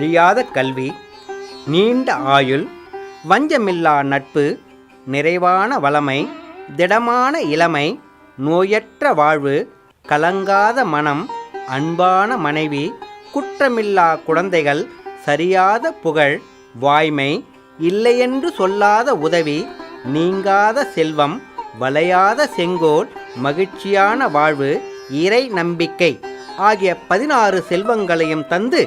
அழியாத கல்வி, நீண்ட ஆயுள், வஞ்சமில்லா நட்பு, நிறைவான வளமை, திடமான இளமை, நோயற்ற வாழ்வு, கலங்காத மனம், அன்பான மனைவி, குற்றமில்லா குழந்தைகள், சரியாத புகழ், வாய்மை, இல்லையென்று சொல்லாத உதவி, நீங்காத செல்வம், வளையாத செங்கோல், மகிழ்ச்சியான வாழ்வு, இறை நம்பிக்கை ஆகிய 16 செல்வங்களையும் தந்து